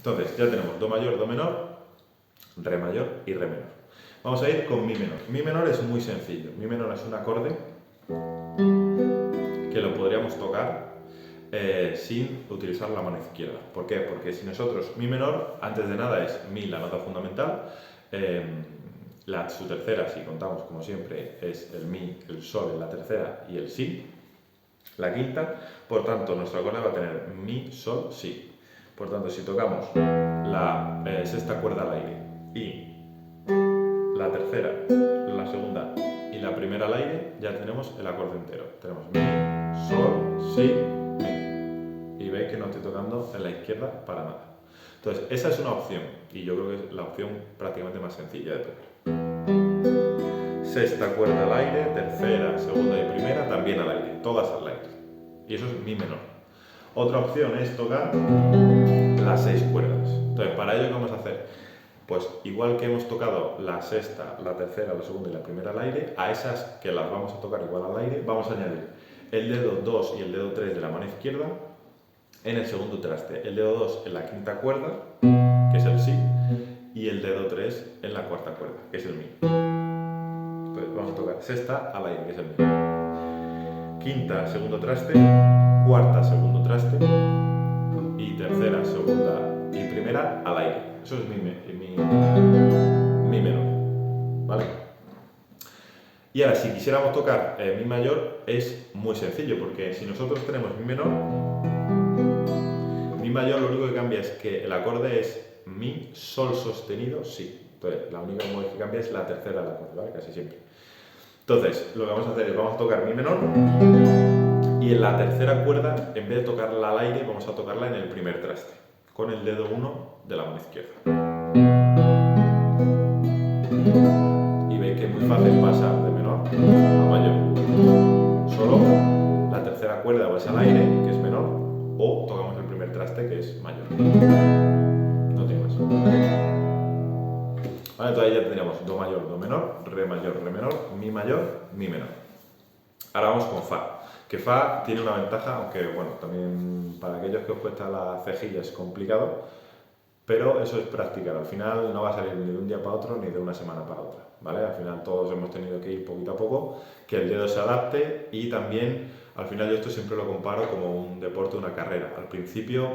Entonces, ya tenemos do mayor, do menor, re mayor y re menor. Vamos a ir con mi menor. Mi menor es muy sencillo. Mi menor es un acorde que lo podríamos tocar sin utilizar la mano izquierda. ¿Por qué? Porque si nosotros, mi menor, antes de nada es mi, la nota fundamental, su tercera, si contamos como siempre, es el mi, el sol en la tercera y el si, la quinta. Por tanto, nuestro acorde va a tener mi, sol, si. Por tanto, si tocamos la sexta cuerda al aire y la tercera, la segunda y la primera al aire, ya tenemos el acorde entero. Tenemos mi, sol, si, mi. Y veis que no estoy tocando en la izquierda para nada. Entonces, esa es una opción, y yo creo que es la opción prácticamente más sencilla de tocar. Sexta cuerda al aire, tercera, segunda y primera también al aire, todas al aire. Y eso es mi menor. Otra opción es tocar las 6 cuerdas. Entonces, para ello, ¿qué vamos a hacer? Pues igual que hemos tocado la sexta, la tercera, la segunda y la primera al aire, a esas que las vamos a tocar igual al aire, vamos a añadir el dedo 2 y el dedo 3 de la mano izquierda en el segundo traste, el dedo 2 en la quinta cuerda, que es el si, y el dedo 3 en la cuarta cuerda, que es el mi. Entonces vamos a tocar sexta al aire, que es el mi. Quinta, segundo traste, cuarta, segundo traste, y tercera, segunda y primera al aire. Eso es mi menor, ¿vale? Y ahora, si quisiéramos tocar mi mayor, es muy sencillo, porque si nosotros tenemos mi menor, mi mayor lo único que cambia es que el acorde es mi, sol sostenido, si. Entonces, la única que cambia es la tercera del acorde, ¿vale? Casi siempre. Entonces, lo que vamos a hacer es, vamos a tocar mi menor, y en la tercera cuerda, en vez de tocarla al aire, vamos a tocarla en el primer traste, con el dedo 1 de la mano izquierda. Y veis que es muy fácil pasar de menor a mayor. Solo la tercera cuerda o es al aire, que es menor, o tocamos el primer traste, que es mayor. No tiene más. Vale, entonces ya tendríamos do mayor, do menor, re mayor, re menor, mi mayor, mi menor. Ahora vamos con fa. Que fa tiene una ventaja, aunque bueno, también para aquellos que os cuesta la cejilla es complicado, pero eso es practicar. Al final no va a salir ni de un día para otro ni de una semana para otra, ¿vale? Al final todos hemos tenido que ir poquito a poco, que el dedo se adapte, y también al final yo esto siempre lo comparo como un deporte, una carrera. Al principio,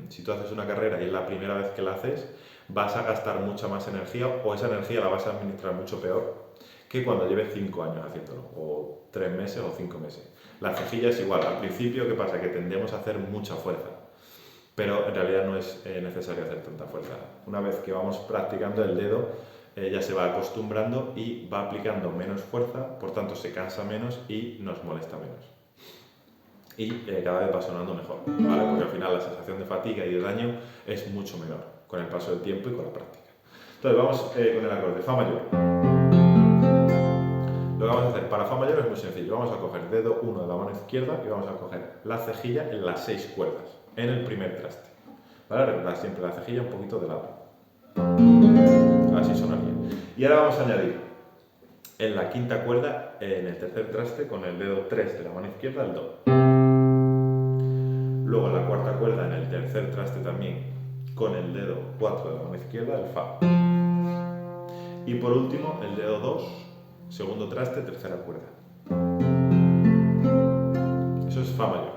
si tú haces una carrera y es la primera vez que la haces, vas a gastar mucha más energía, o esa energía la vas a administrar mucho peor que cuando lleves 5 años haciéndolo, o 3 meses o 5 meses. La cejilla es igual. Al principio, ¿qué pasa? Que tendemos a hacer mucha fuerza, pero en realidad no es necesario hacer tanta fuerza. Una vez que vamos practicando, el dedo ya se va acostumbrando y va aplicando menos fuerza, por tanto se cansa menos y nos molesta menos. Y cada vez va sonando mejor, ¿vale? Porque al final la sensación de fatiga y de daño es mucho menor con el paso del tiempo y con la práctica. Entonces vamos con el acorde fa mayor. Lo que vamos a hacer para fa mayor es muy sencillo. Vamos a coger dedo 1 de la mano izquierda y vamos a coger la cejilla en las 6 cuerdas, en el primer traste. ¿Vale? Recordad siempre la cejilla un poquito de lado. Así sonaría. Y ahora vamos a añadir en la quinta cuerda, en el tercer traste, con el dedo 3 de la mano izquierda, el do. Luego en la cuarta cuerda, en el tercer traste también, con el dedo 4 de la mano izquierda, el fa. Y por último, el dedo 2, segundo traste, tercera cuerda. Eso es fa mayor.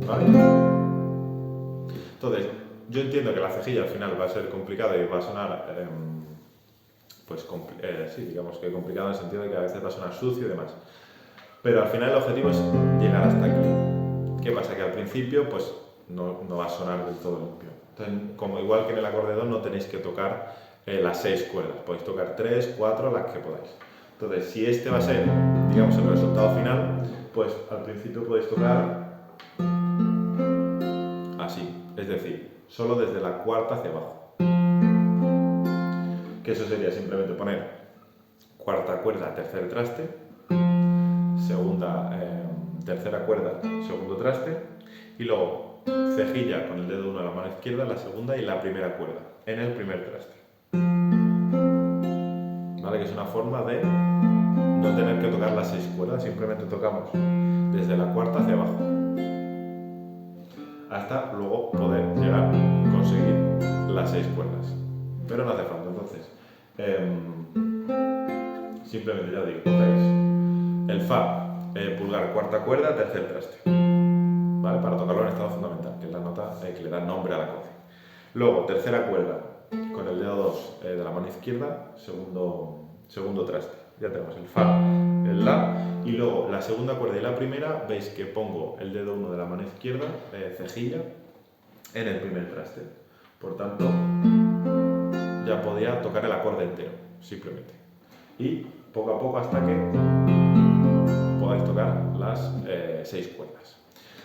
¿Vale? Entonces, yo entiendo que la cejilla al final va a ser complicada y va a sonar, sí, digamos que complicado en el sentido de que a veces va a sonar sucio y demás. Pero al final el objetivo es llegar hasta aquí. ¿Qué pasa? Que al principio, pues, no va a sonar del todo limpio. Entonces, como igual que en el acordeón, no tenéis que tocar las 6 cuerdas. Podéis tocar 3, 4, las que podáis. Entonces, si este va a ser, digamos, el resultado final, pues al principio podéis tocar así. Es decir, solo desde la cuarta hacia abajo. Que eso sería simplemente poner cuarta cuerda, tercer traste, tercera cuerda, segundo traste, y luego cejilla con el dedo 1 de la mano izquierda, la segunda y la primera cuerda, en el primer traste. ¿Vale? Que es una forma de no tener que tocar las 6 cuerdas, simplemente tocamos desde la cuarta hacia abajo. hasta luego poder llegar a conseguir las 6 cuerdas. Pero no hace falta, entonces simplemente ya digo, cogéis el Fa, pulgar, cuarta cuerda, tercer traste, ¿vale? Para tocarlo en estado fundamental, que es la nota que le da nombre al acorde. Luego, tercera cuerda, con el dedo 2 de la mano izquierda, segundo traste. Ya tenemos el Fa, el La, y luego la segunda cuerda y la primera, veis que pongo el dedo 1 de la mano izquierda, cejilla, en el primer traste. Por tanto, ya podía tocar el acorde entero, simplemente. Y poco a poco hasta que podáis tocar las 6 cuerdas.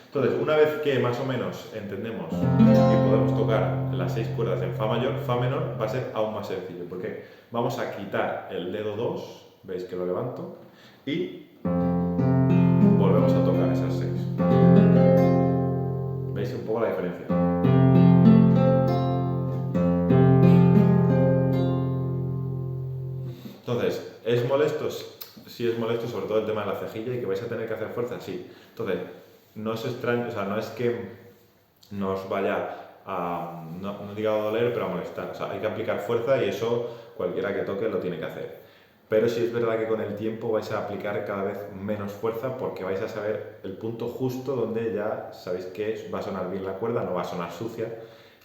Entonces, una vez que más o menos entendemos y podemos tocar las 6 cuerdas en Fa mayor, Fa menor va a ser aún más sencillo, porque vamos a quitar el dedo 2, veis que lo levanto, y volvemos a tocar esas 6. ¿Veis un poco la diferencia? Entonces, ¿es molesto? Sí es molesto, sobre todo el tema de la cejilla y que vais a tener que hacer fuerza, sí. Entonces, no es extraño, o sea, no es que nos vaya a, no digo a doler, pero a molestar. O sea, hay que aplicar fuerza y eso cualquiera que toque lo tiene que hacer. Pero sí es verdad que con el tiempo vais a aplicar cada vez menos fuerza porque vais a saber el punto justo donde ya sabéis que va a sonar bien la cuerda, no va a sonar sucia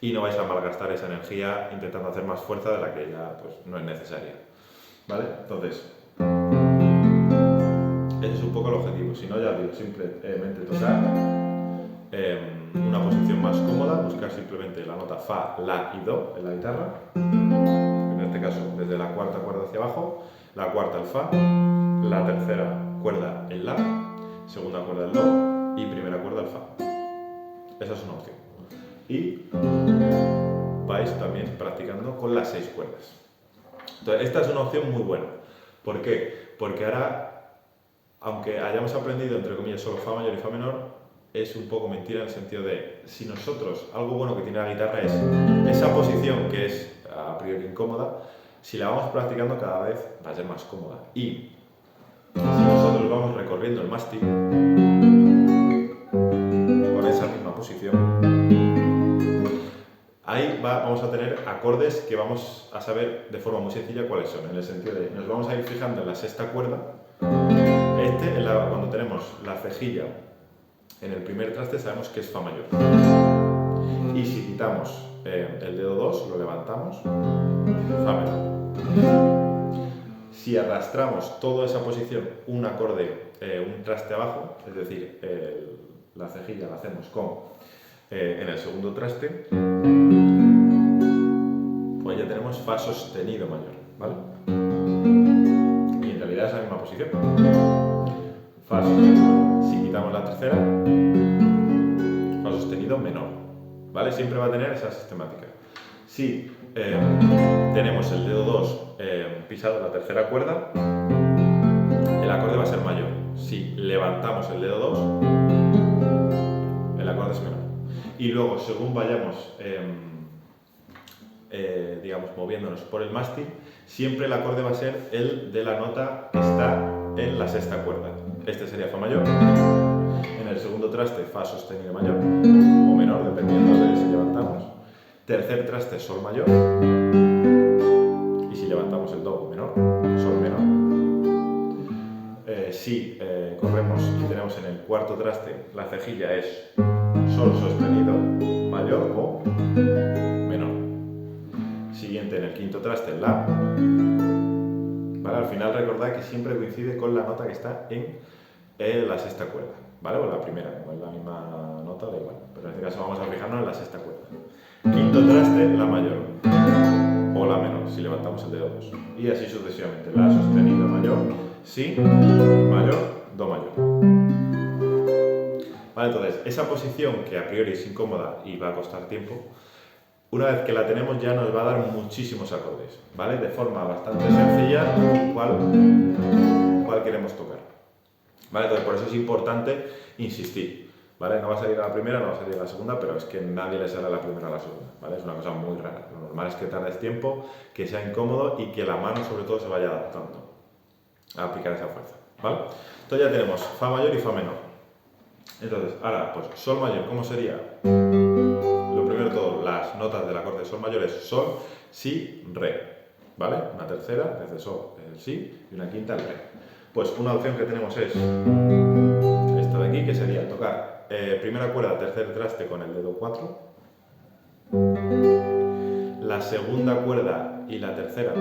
y no vais a malgastar esa energía intentando hacer más fuerza de la que ya pues, no es necesaria. ¿Vale? Entonces, ese es un poco el objetivo. Si no, ya digo, simplemente tocar una posición más cómoda, buscar simplemente la nota Fa, La y Do en la guitarra. En este caso, desde la cuarta cuerda hacia abajo, la cuarta el Fa, la tercera cuerda el La, segunda cuerda el Do y primera cuerda el Fa. Esa es una opción. Y vais también practicando con las 6 cuerdas. Entonces, esta es una opción muy buena. ¿Por qué? Porque ahora, aunque hayamos aprendido, entre comillas, solo Fa mayor y Fa menor, es un poco mentira en el sentido de, si nosotros, algo bueno que tiene la guitarra es esa posición que es a priori incómoda, si la vamos practicando cada vez va a ser más cómoda. Y si nosotros vamos recorriendo el mástil con esa misma posición, ahí vamos a tener acordes que vamos a saber de forma muy sencilla cuáles son, en el sentido de nos vamos a ir fijando en la sexta cuerda. Cuando tenemos la cejilla en el primer traste sabemos que es Fa mayor. Y si quitamos el dedo 2, lo levantamos, Fa menor. Si arrastramos toda esa posición, un acorde, un traste abajo, es decir, la cejilla la hacemos en el segundo traste, pues ya tenemos Fa sostenido mayor, ¿vale? Y en realidad es la misma posición. Fa sostenido. Si quitamos la tercera, Fa sostenido menor, ¿vale? Siempre va a tener esa sistemática. Si tenemos el dedo 2 pisado en la tercera cuerda, el acorde va a ser mayor. Si levantamos el dedo 2, el acorde es menor. Y luego, según vayamos digamos, moviéndonos por el mástil, siempre el acorde va a ser el de la nota que está en la sexta cuerda. Este sería Fa mayor, en el segundo traste Fa sostenido mayor o menor, dependiendo de si levantamos. Tercer traste Sol mayor, y si levantamos el Do menor, Sol menor. Si corremos y tenemos en el cuarto traste, la cejilla es Sol sostenido mayor o menor. Siguiente, en el quinto traste, La. ¿Vale? Al final recordad que siempre coincide con la nota que está en la sexta cuerda, ¿vale? O la primera, como es la misma nota, da igual. Pero en este caso vamos a fijarnos en la sexta cuerda. Quinto traste, La mayor o La menor, si levantamos el dedo 2. Y así sucesivamente. La sostenido mayor, Si mayor, Do mayor. Vale, entonces, esa posición que a priori es incómoda y va a costar tiempo, una vez que la tenemos ya nos va a dar muchísimos acordes, ¿vale? De forma bastante sencilla, cuál queremos tocar. ¿Vale? Entonces, por eso es importante insistir, ¿vale? No va a salir a la primera, no va a salir a la segunda, pero es que nadie le sale a la primera o a la segunda, ¿vale? Es una cosa muy rara. Lo normal es que tardes tiempo, que sea incómodo y que la mano, sobre todo, se vaya adaptando a aplicar esa fuerza, ¿vale? Entonces ya tenemos Fa mayor y Fa menor. Entonces, ahora, pues sol mayor, ¿cómo sería? Lo primero de todo, las notas del acorde de sol mayor es sol, si, re, ¿vale? Una tercera, desde sol, el si, y una quinta, el re. Pues una opción que tenemos es esta de aquí, que sería tocar primera cuerda, tercer traste con el dedo 4, la segunda cuerda y la tercera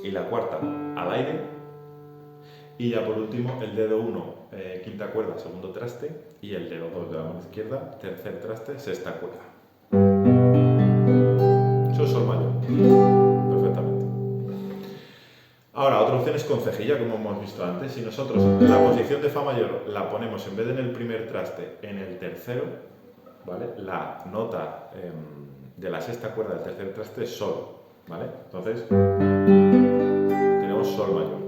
y la cuarta al aire, y ya por último el dedo 1, quinta cuerda, segundo traste, y el dedo 2 de la mano izquierda, tercer traste, sexta cuerda. Eso es sol mayor, perfectamente. Ahora, otra opción es con cejilla, como hemos visto antes. Si nosotros la posición de fa mayor la ponemos en vez de en el primer traste, en el tercero, ¿vale? La nota de la sexta cuerda del tercer traste es sol, ¿vale? Entonces, tenemos sol mayor.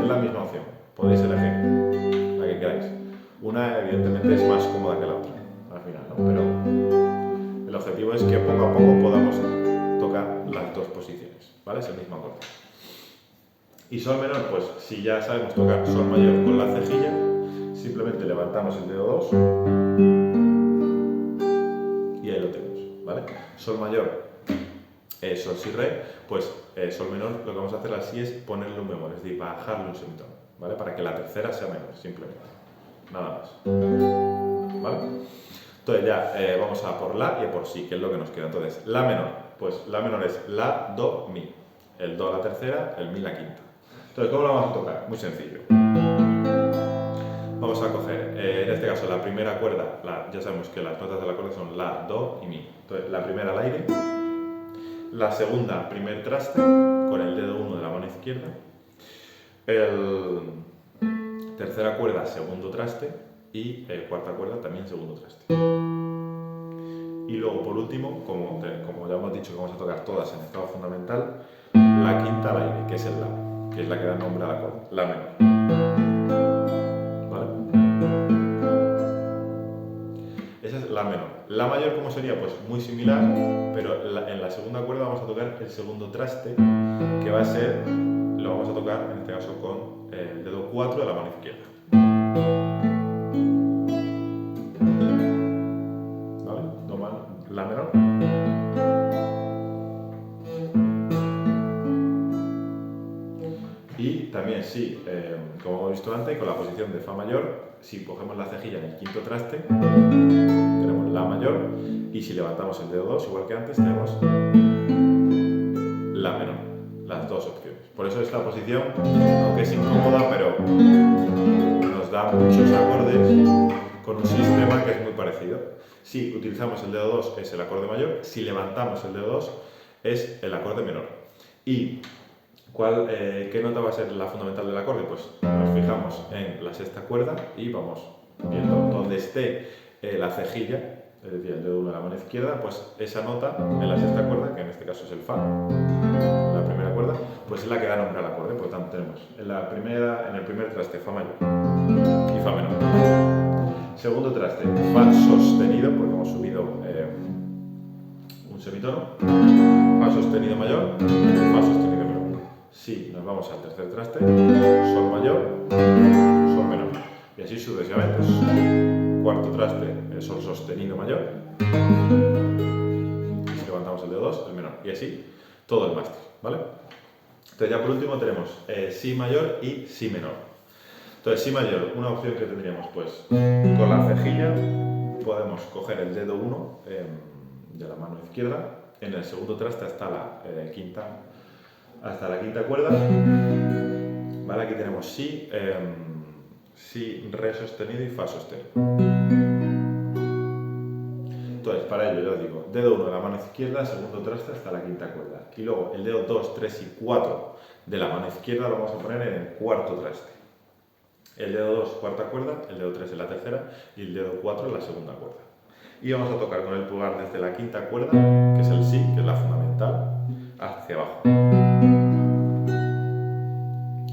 Es la misma opción, podéis elegir la que queráis. Una, evidentemente, es más cómoda que la otra, al final, ¿no? Pero el objetivo es que poco a poco podamos tocar las dos posiciones, ¿vale? Es el mismo acorde. Y sol menor, pues si ya sabemos tocar sol mayor con la cejilla, simplemente levantamos el dedo 2 y ahí lo tenemos, ¿vale? Sol mayor, sol si re, pues sol menor lo que vamos a hacer así es ponerle un bemol, es decir, bajarle un semitono, ¿vale? Para que la tercera sea menor, simplemente, nada más, ¿vale? Entonces ya vamos a por la y a por si, que es lo que nos queda. Entonces, la menor, pues la menor es la, do, mi, el do la tercera, el mi la quinta. Entonces, ¿cómo lo vamos a tocar? Muy sencillo. Vamos a coger, en este caso, la primera cuerda, ya sabemos que las notas del acorde son la, do y mi. Entonces, la primera al aire, la segunda, primer traste, con el dedo 1 de la mano izquierda, el tercera cuerda, segundo traste, y cuarta cuerda, también segundo traste. Y luego, por último, como ya hemos dicho que vamos a tocar todas en estado fundamental, la quinta al aire, que es el la, que es la que da nombre al acorde, la menor. ¿Vale? Esa es la menor. La mayor, ¿cómo sería? Pues muy similar, pero en la segunda cuerda vamos a tocar el segundo traste, que va a ser, lo vamos a tocar en este caso con el dedo 4 de la mano izquierda. ¿Vale? La menor. Y también, sí, como hemos visto antes, con la posición de fa mayor, si cogemos la cejilla en el quinto traste, tenemos la mayor, y si levantamos el dedo 2, igual que antes, tenemos la menor, las dos opciones. Por eso esta posición, aunque es incómoda, pero nos da muchos acordes con un sistema que es muy parecido. Si utilizamos el dedo 2 es el acorde mayor, si levantamos el dedo 2 es el acorde menor. Y ¿qué nota va a ser la fundamental del acorde? Pues nos fijamos en la sexta cuerda y vamos viendo donde esté la cejilla, es decir, el dedo 1 de la mano izquierda, pues esa nota en la sexta cuerda, que en este caso es el fa, la primera cuerda, pues es la que da nombre al acorde. Por tanto, tenemos en el primer traste fa mayor y fa menor. Segundo traste, fa sostenido, porque hemos subido un semitono, fa sostenido mayor, fa sostenido menor. Si nos vamos al tercer traste, sol mayor, sol menor. Y así sucesivamente. Cuarto traste, sol sostenido mayor. Y si levantamos el dedo 2, el menor. Y así todo el máster, ¿vale? Entonces ya por último tenemos si mayor y si menor. Entonces si mayor, una opción que tendríamos pues con la cejilla podemos coger el dedo 1 de la mano izquierda en el segundo traste hasta la quinta cuerda, ¿vale? Aquí tenemos si, re sostenido y fa sostenido. Entonces, para ello, yo digo, dedo 1 de la mano izquierda, segundo traste hasta la quinta cuerda. Y luego el dedo 2, 3 y 4 de la mano izquierda lo vamos a poner en el cuarto traste. El dedo 2, cuarta cuerda, el dedo 3 en la tercera y el dedo 4 en la segunda cuerda. Y vamos a tocar con el pulgar desde la quinta cuerda, que es el si, que es la fundamental, hacia abajo.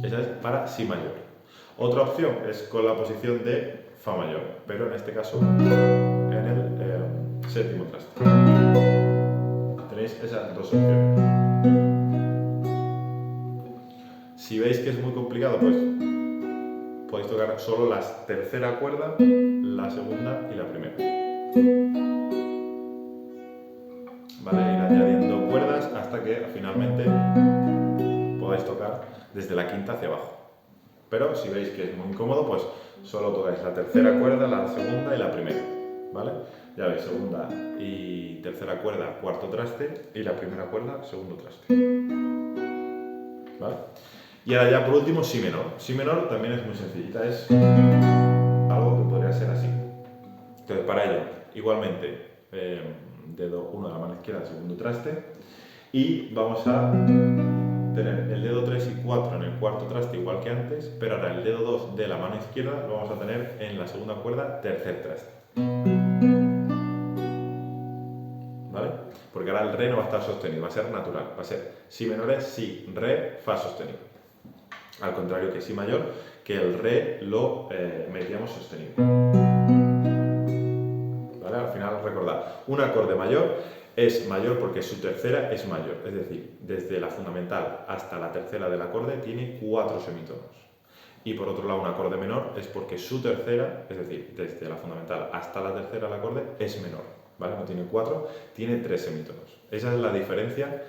Esa es para si mayor. Otra opción es con la posición de fa mayor, pero en este caso en el séptimo traste. Tenéis esas dos opciones. Si veis que es muy complicado, pues podéis tocar solo la tercera cuerda, la segunda y la primera. ¿Vale? Ir añadiendo cuerdas hasta que finalmente podáis tocar desde la quinta hacia abajo. Pero si veis que es muy incómodo, pues solo tocáis la tercera cuerda, la segunda y la primera. ¿Vale? Ya veis, segunda y tercera cuerda, cuarto traste, y la primera cuerda, segundo traste. ¿Vale? Y ahora ya por último, si menor. Si menor también es muy sencillita, es algo que podría ser así. Entonces para ello, igualmente, dedo 1 de la mano izquierda, segundo traste, y vamos a tener el dedo 3 y 4 en el cuarto traste igual que antes, pero ahora el dedo 2 de la mano izquierda lo vamos a tener en la segunda cuerda, tercer traste. ¿Vale? Porque ahora el re no va a estar sostenido, va a ser natural, va a ser si menor es si, re, fa sostenido. Al contrario que si mayor, que el re lo metíamos sostenido. ¿Vale? Al final recordad, un acorde mayor es mayor porque su tercera es mayor, es decir, desde la fundamental hasta la tercera del acorde tiene 4 semitonos. Y por otro lado, un acorde menor es porque su tercera, es decir, desde la fundamental hasta la tercera del acorde, es menor. ¿Vale? No tiene 4, tiene 3 semitonos. Esa es la diferencia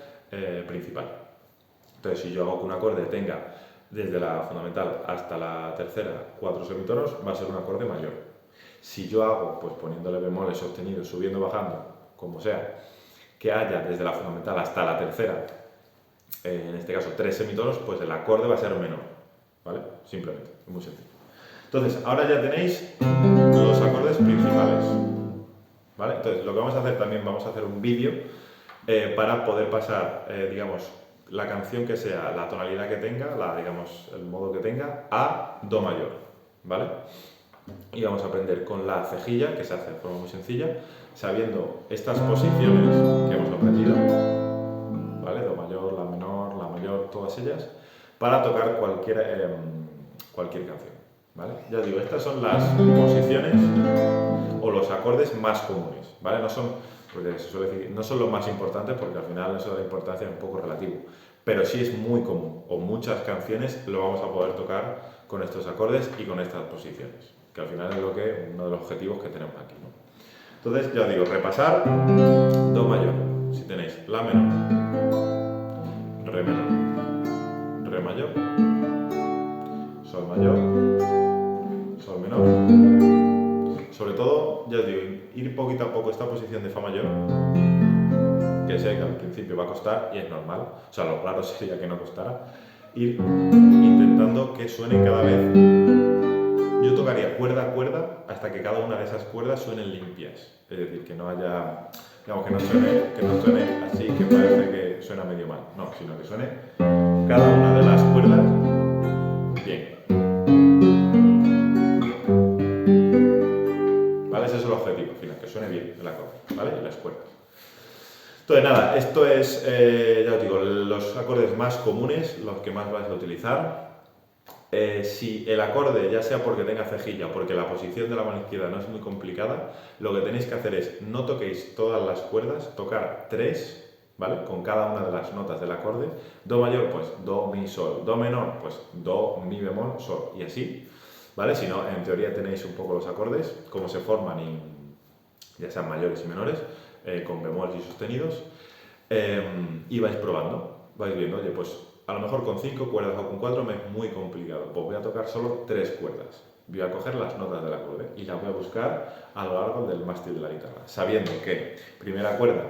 principal. Entonces, si yo hago que un acorde tenga desde la fundamental hasta la tercera 4 semitonos, va a ser un acorde mayor. Si yo hago, pues poniéndole bemoles sostenidos, subiendo, bajando, como sea, que haya desde la fundamental hasta la tercera, en este caso 3 semitonos, pues el acorde va a ser menor, ¿vale? Simplemente, es muy sencillo. Entonces, ahora ya tenéis los acordes principales, ¿vale? Entonces, lo que vamos a hacer también, vamos a hacer un vídeo para poder pasar, digamos, la canción que sea, la tonalidad que tenga, digamos, el modo que tenga, a do mayor, ¿vale? Y vamos a aprender con la cejilla, que se hace de forma muy sencilla, sabiendo estas posiciones que hemos aprendido, ¿vale? Do mayor, la menor, la mayor, todas ellas, para tocar cualquier canción, ¿vale? Ya os digo, estas son las posiciones o los acordes más comunes, ¿vale? No son, porque se suele decir, no son los más importantes porque al final eso de la importancia es un poco relativo, pero sí es muy común, o muchas canciones lo vamos a poder tocar con estos acordes y con estas posiciones, que al final es uno de los objetivos que tenemos aquí, ¿no? Entonces, ya os digo, repasar do mayor, si tenéis la menor, re menor, re mayor, sol mayor, sol menor. Sobre todo, ya os digo, ir poquito a poco esta posición de fa mayor, que sé que al principio va a costar y es normal, o sea, lo raro sería que no costara, ir intentando que suene cada vez. Yo tocaría cuerda a cuerda hasta que cada una de esas cuerdas suenen limpias, es decir, que no haya, digamos, que no suene así, que parece que suena medio mal, no, sino que suene cada una de las cuerdas bien. ¿Vale? Ese es el objetivo, al final, que suene bien el acorde, ¿vale? Y las cuerdas. Entonces, nada, esto es, ya os digo, los acordes más comunes, los que más vais a utilizar. Si el acorde, ya sea porque tenga cejilla o porque la posición de la mano izquierda no es muy complicada, lo que tenéis que hacer es no toquéis todas las cuerdas, tocar 3, ¿vale? Con cada una de las notas del acorde. Do mayor, pues do, mi, sol. Do menor, pues do, mi bemol, sol. Y así, ¿vale? Si no, en teoría tenéis un poco los acordes, cómo se forman, ya sean mayores y menores, con bemoles y sostenidos, y vais probando, vais viendo, oye, pues a lo mejor con 5 cuerdas o con 4 me es muy complicado, pues voy a tocar solo 3 cuerdas, voy a coger las notas del acorde y las voy a buscar a lo largo del mástil de la guitarra, sabiendo que primera cuerda,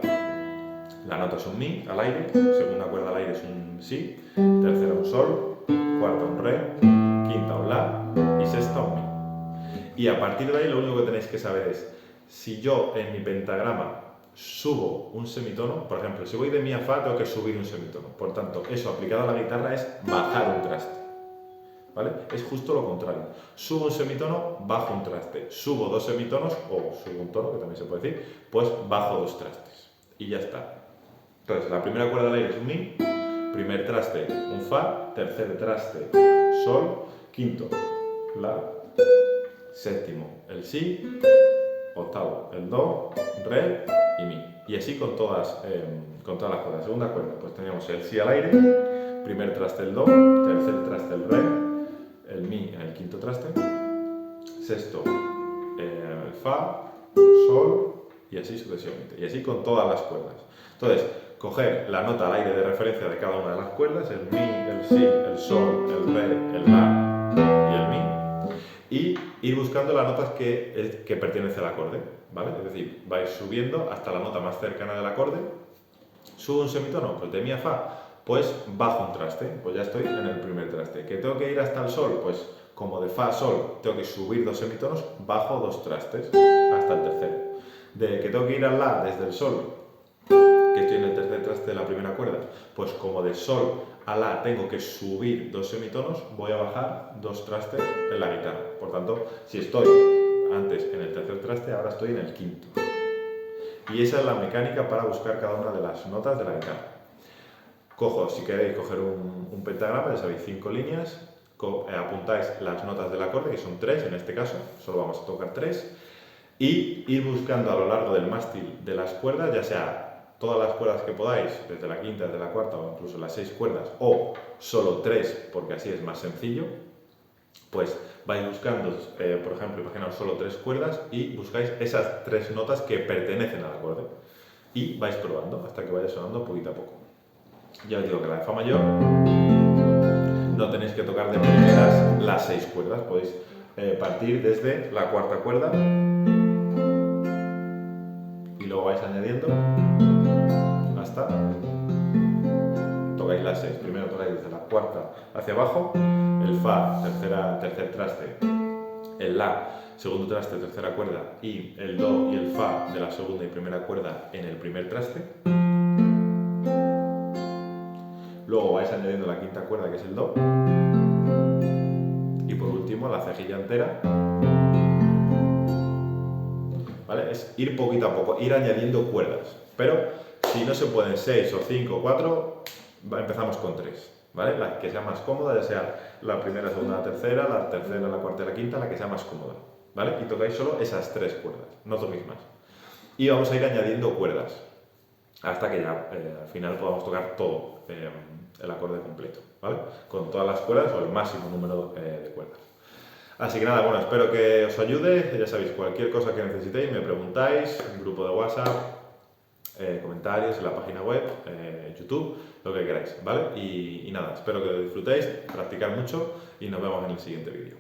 la nota es un mi al aire, segunda cuerda al aire es un si, tercera un sol, cuarta un re, quinta un la y sexta un mi. Y a partir de ahí lo único que tenéis que saber es, si yo en mi pentagrama subo un semitono, por ejemplo, si voy de mi a fa tengo que subir un semitono, por tanto, eso aplicado a la guitarra es bajar un traste, ¿vale? Es justo lo contrario, subo un semitono, bajo un traste, subo 2 semitonos, o subo un tono, que también se puede decir, pues bajo 2 trastes, y ya está. Entonces, la primera cuerda del aire es un mi, primer traste un fa, tercer traste sol, quinto la, séptimo el si, octavo el do, re y mi. Y así con todas las cuerdas. Segunda cuerda, pues teníamos el si al aire, primer traste el do, tercer traste el re, el mi en el quinto traste, sexto el fa, sol y así sucesivamente. Y así con todas las cuerdas. Entonces, coger la nota al aire de referencia de cada una de las cuerdas, el mi, el si, el sol, el re, el la y el mi, y ir buscando las notas que pertenece al acorde, ¿vale? Es decir, vais subiendo hasta la nota más cercana del acorde. Subo un semitono, pues de mi a fa, pues bajo un traste, pues ya estoy en el primer traste. ¿Que tengo que ir hasta el sol? Pues como de fa a sol tengo que subir 2 semitonos, bajo 2 trastes hasta el tercero. De que tengo que ir al la desde el sol, que estoy en el tercer traste de la primera cuerda, pues como de sol a la tengo que subir 2 semitonos, voy a bajar 2 trastes en la guitarra. Por tanto, si estoy antes en el tercer traste, ahora estoy en el quinto. Y esa es la mecánica para buscar cada una de las notas de la guitarra. Cojo, si queréis coger un pentagrama, ya sabéis, 5 líneas, apuntáis las notas del acorde, que son 3 en este caso, solo vamos a tocar 3, y ir buscando a lo largo del mástil de las cuerdas, ya sea todas las cuerdas que podáis, desde la quinta, desde la cuarta o incluso las 6 cuerdas, o solo 3, porque así es más sencillo, pues vais buscando, por ejemplo, imaginaos solo 3 cuerdas y buscáis esas 3 notas que pertenecen al acorde y vais probando hasta que vaya sonando poquito a poco. Ya os digo que la de fa mayor no tenéis que tocar de primeras las 6 cuerdas, podéis partir desde la cuarta cuerda y luego vais añadiendo hasta tocáis las 6. Primero tocáis desde la cuarta hacia abajo, el fa, tercer traste, el la, segundo traste, tercera cuerda, y el do y el fa de la segunda y primera cuerda en el primer traste. Luego vais añadiendo la quinta cuerda, que es el do, y por último la cejilla entera. ¿Vale? Es ir poquito a poco, ir añadiendo cuerdas, pero si no se pueden 6 o 5 o 4, empezamos con 3. ¿Vale? La que sea más cómoda, ya sea la primera, segunda, la tercera, la cuarta y la quinta, la que sea más cómoda. ¿Vale? Y tocáis solo esas 3 cuerdas, no toquéis más. Y vamos a ir añadiendo cuerdas hasta que ya al final podamos tocar todo el acorde completo, ¿vale? Con todas las cuerdas o el máximo número de cuerdas. Así que nada, bueno, espero que os ayude. Ya sabéis, cualquier cosa que necesitéis me preguntáis, en grupo de WhatsApp, comentarios en la página web, YouTube, lo que queráis, ¿vale? Y nada, espero que lo disfrutéis, practicar mucho y nos vemos en el siguiente vídeo.